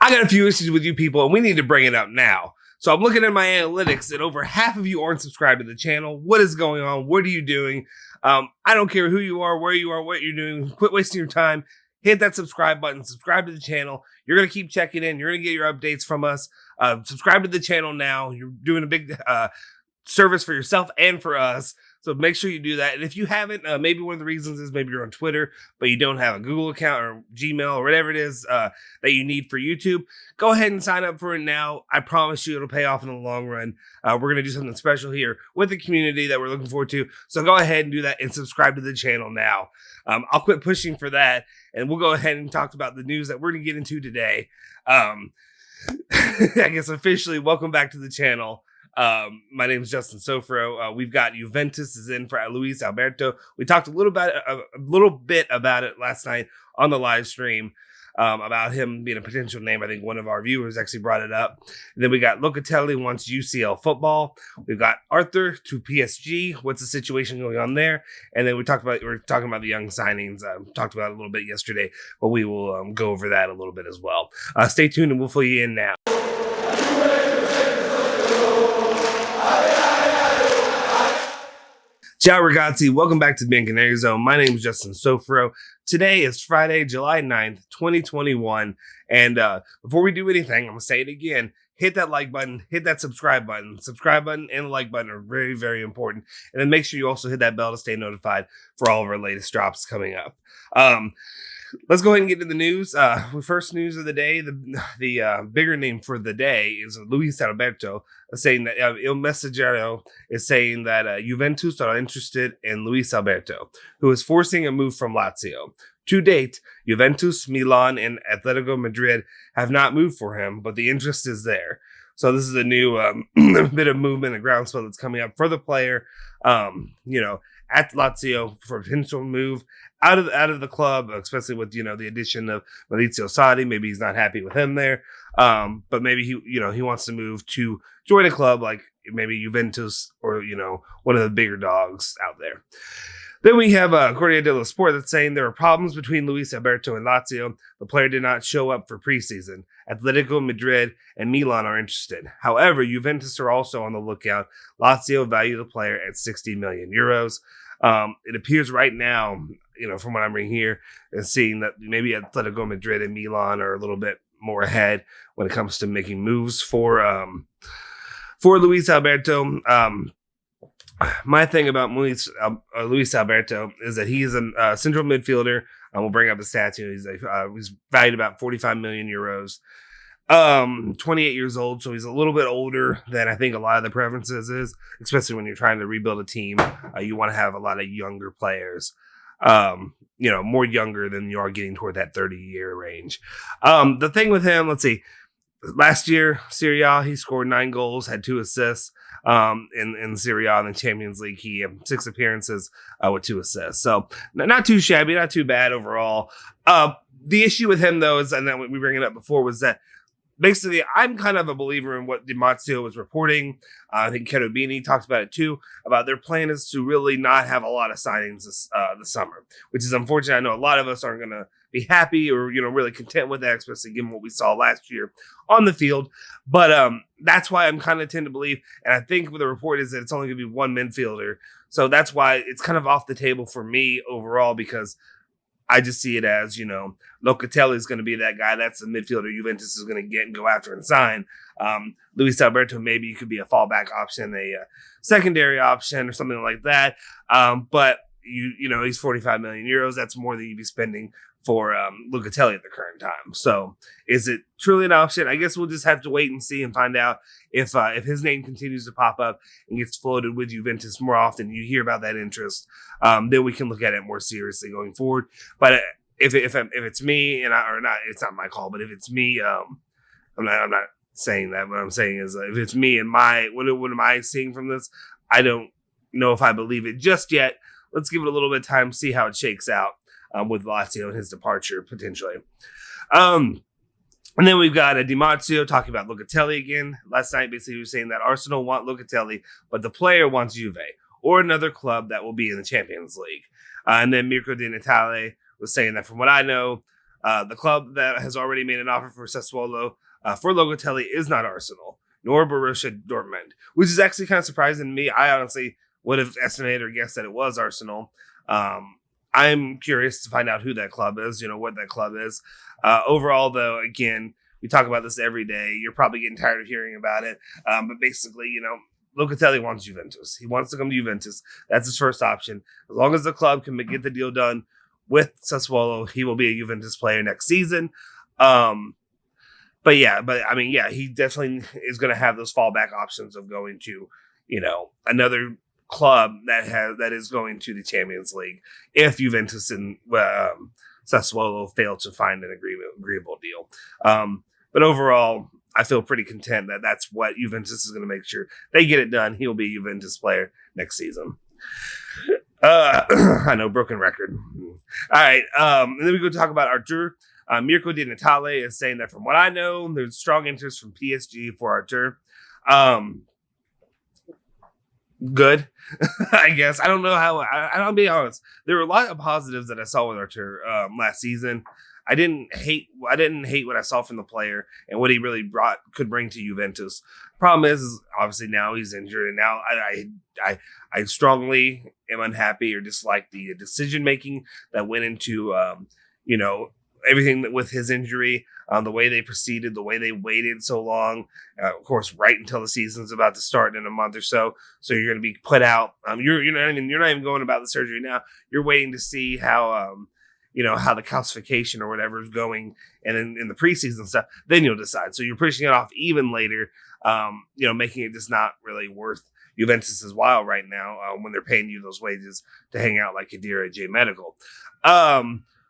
I got a few issues with you people, and we need to bring it up now. So I'm looking at my analytics, and over half of you aren't subscribed to the channel. What is going on? What are you doing? I don't care who you are, where you are, what you're doing. Quit wasting your time. Hit that subscribe button. Subscribe to the channel. You're going to keep checking in. You're going to get your updates from us. Subscribe to the channel now. You're doing a big service for yourself and for us. So make sure you do that. And if you haven't, maybe one of the reasons is maybe you're on Twitter, but you don't have a Google account or Gmail or whatever it is that you need for YouTube, go ahead and sign up for it now. I promise you it'll pay off in the long run. We're going to do something special here with the community that we're looking forward to. So go ahead and do that and subscribe to the channel now. I'll quit pushing for that, and we'll go ahead and talk about the news that we're going to get into today. I guess officially, welcome back to the channel. My name is Justin Sofro. We've got Juventus is in for Luis Alberto. We talked a little bit about it last night on the live stream, about him being a potential name. I think one of our viewers actually brought it up. And then we got Locatelli wants UCL football. We've got Arthur to PSG. What's the situation going on there? And then we're talking about the young signings. Talked about it a little bit yesterday, but we will go over that a little bit as well. Stay tuned and we'll fill you in now. Ciao ragazzi, welcome back to the Bianconeri Zone. My name is Justin Sofro. Today is Friday, July 9th, 2021. And before we do anything, I'm going to say it again. Hit that like button, hit that subscribe button. Subscribe button and the like button are very, very important. And then make sure you also hit that bell to stay notified for all of our latest drops coming up. Let's go ahead and get to the news. First news of the day, the bigger name for the day is Luis Alberto, saying that Il Messaggero is saying that Juventus are interested in Luis Alberto, who is forcing a move from Lazio. To date, Juventus, Milan, and Atletico Madrid have not moved for him, but the interest is there. So this is a new bit of movement, a groundswell that's coming up for the player. At Lazio for a potential move out of the club, especially with the addition of Maurizio Sarri. Maybe he's not happy with him there, but maybe he wants to move to join a club like maybe Juventus or one of the bigger dogs out there. Then we have Corriere dello Sport that's saying there are problems between Luis Alberto and Lazio. The player did not show up for preseason. Atletico Madrid and Milan are interested. However, Juventus are also on the lookout. Lazio value the player at 60 million euros. It appears right now, from what I'm reading here, and seeing that maybe Atletico Madrid and Milan are a little bit more ahead when it comes to making moves for Luis Alberto. My thing about Luis Alberto is that he is a central midfielder. We'll bring up the stats. He's valued about 45 million euros. 28 years old, so he's a little bit older than I think a lot of the preferences is, especially when you're trying to rebuild a team. You want to have a lot of younger players, more younger than you are getting toward that 30-year range. The thing with him, let's see, last year, Serie A, he scored 9 goals, had 2 assists. In Serie A in the Champions League, he had 6 appearances with 2 assists. So not too shabby, not too bad overall. The issue with him, though, is, and then we bring it up before, was that basically, I'm kind of a believer in what Di Marzio was reporting. I think Cherubini talked about it too, about their plan is to really not have a lot of signings this summer, which is unfortunate. I know a lot of us aren't going to be happy or, really content with that, especially given what we saw last year on the field. But that's why I'm kind of tend to believe, and I think the report is that it's only going to be one midfielder. So that's why it's kind of off the table for me overall, because I just see it as, Locatelli is going to be that guy. That's the midfielder Juventus is going to get and go after and sign. Luis Alberto maybe could be a fallback option, a secondary option or something like that. But, he's 45 million euros. That's more than you'd be spending for Locatelli at the current time. So is it truly an option? I guess we'll just have to wait and see and find out if his name continues to pop up and gets floated with Juventus more often. You hear about that interest, then we can look at it more seriously going forward. But if it's me it's not my call. But if it's me, I'm not saying that. What I'm saying is if it's me and what am I seeing from this? I don't know if I believe it just yet. Let's give it a little bit of time, see how it shakes out. With Lazio and his departure potentially. And then we've got Di Marzio talking about Locatelli again. Last night, basically, he was saying that Arsenal want Locatelli, but the player wants Juve or another club that will be in the Champions League. And then Mirko Di Natale was saying that from what I know, The club that has already made an offer for Sassuolo for Locatelli is not Arsenal, nor Borussia Dortmund, which is actually kind of surprising to me. I honestly would have estimated or guessed that it was Arsenal. I'm curious to find out who that club is, what that club is. Overall, though, again, we talk about this every day. You're probably getting tired of hearing about it. But basically, Locatelli wants Juventus. He wants to come to Juventus. That's his first option. As long as the club can get the deal done with Sassuolo, he will be a Juventus player next season. But he definitely is going to have those fallback options of going to, another club that is going to the Champions League if Juventus and Sassuolo fail to find an agreeable deal. But overall, I feel pretty content that that's what Juventus is going to make sure they get it done. He'll be a Juventus player next season. I know, broken record. All right, and then we go talk about Artur. Mirko Di Natale is saying that from what I know, there's strong interest from PSG for Artur. Good, I guess. I don't know how. I'll be honest. There were a lot of positives that I saw with Artur last season. I didn't hate what I saw from the player and what he really could bring to Juventus. Problem is obviously now he's injured, and now I strongly am unhappy or dislike the decision making that went into everything with his injury, the way they proceeded, the way they waited so long, of course, right until the season's about to start in a month or so. So you're going to be put out. You're not even going about the surgery now. You're waiting to see how how the calcification or whatever is going, and in the preseason stuff, then you'll decide. So you're pushing it off even later, making it just not really worth Juventus's while right now when they're paying you those wages to hang out like Khedira J Medical.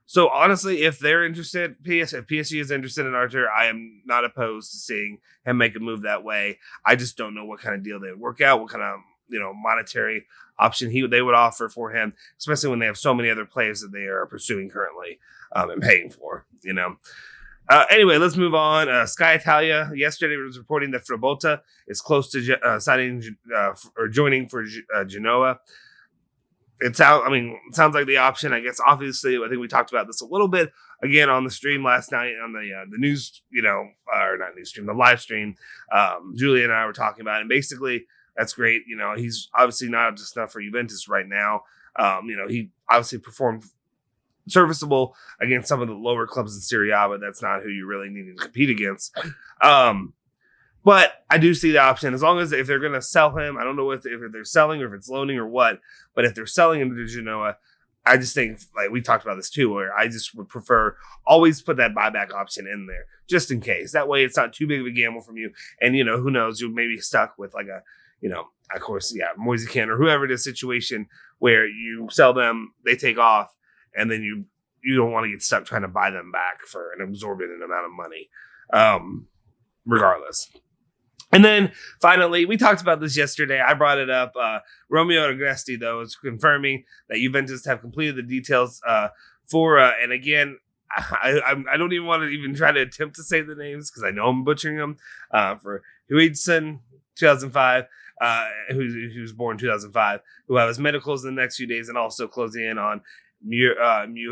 So honestly, if they're interested, if PSG is interested in Artur, I am not opposed to seeing him make a move that way. I just don't know what kind of deal they would work out, what kind of monetary option they would offer for him, especially when they have so many other players that they are pursuing currently and paying for. Anyway, let's move on. Sky Italia yesterday was reporting that Frabotta is close to signing or joining for Genoa. It sounds like the option, I guess. Obviously, I think we talked about this a little bit again on the stream last night on the news, or not news stream, the live stream. Julia and I were talking about it, and basically that's great. He's obviously not just enough for Juventus right now. He obviously performed serviceable against some of the lower clubs in Serie A, but that's not who you really need to compete against. But I do see the option, as long as if they're going to sell him. I don't know if they're selling or if it's loaning or what, but if they're selling him to Genoa, I just think, like we talked about this too, where I just would prefer always put that buyback option in there just in case. That way it's not too big of a gamble from you. And, who knows, you're maybe stuck with like a, of course, Moise Kean or whoever it is situation where you sell them, they take off, and then you don't want to get stuck trying to buy them back for an exorbitant amount of money, regardless. And then finally, we talked about this yesterday. I brought it up. Romeo Agresti, though, is confirming that Juventus have completed the details for, and again, I don't even want to even try to attempt to say the names because I know I'm butchering them, for Huidson, 2005, who was born 2005, who have his medicals in the next few days, and also closing in on Mihajlovic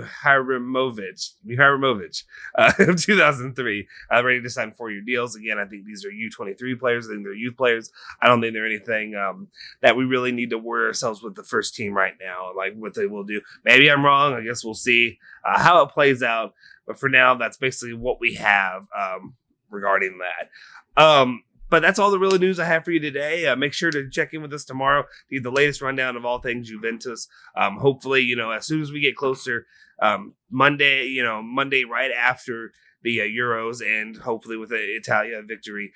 of 2003, ready to sign 4-year deals. Again, I think these are U23 players. I think they're youth players. I don't think they're anything that we really need to worry ourselves with the first team right now, like what they will do. Maybe I'm wrong. I guess we'll see how it plays out. But for now, that's basically what we have regarding that. But that's all the real news I have for you today. Make sure to check in with us tomorrow to get the latest rundown of all things Juventus. Hopefully, as soon as we get closer, Monday right after the Euros, and hopefully with the Italia victory,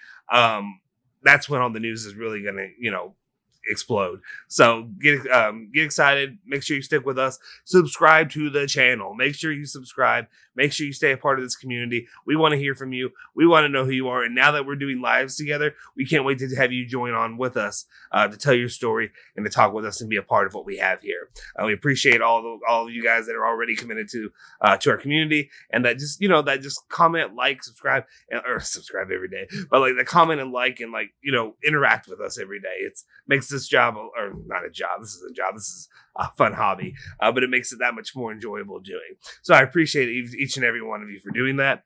that's when all the news is really going to, explode. So get excited. Make sure you stick with us. Subscribe to the channel. Make sure you subscribe. Make sure you stay a part of this community. We want to hear from you. We want to know who you are. And now that we're doing lives together, we can't wait to have you join on with us to tell your story and to talk with us and be a part of what we have here. We appreciate all of you guys that are already committed to our community, and that just comment, like, subscribe, or subscribe every day, but like the comment and like and interact with us every day. It makes this job, or not a job. This is a job. This is fun hobby, but it makes it that much more enjoyable doing. So I appreciate each and every one of you for doing that.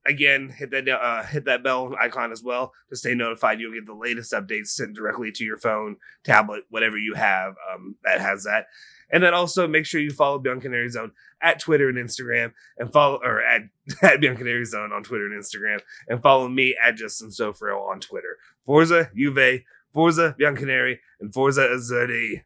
Again, hit that bell icon as well to stay notified. You'll get the latest updates sent directly to your phone, tablet, whatever you have that has that. And then also make sure you follow Bianconeri Zone at Twitter and Instagram, and follow at Bianconeri Zone on Twitter and Instagram, and follow me at Justin Sofro on Twitter. Forza Juve, Forza Bianconeri, and Forza Azzurri.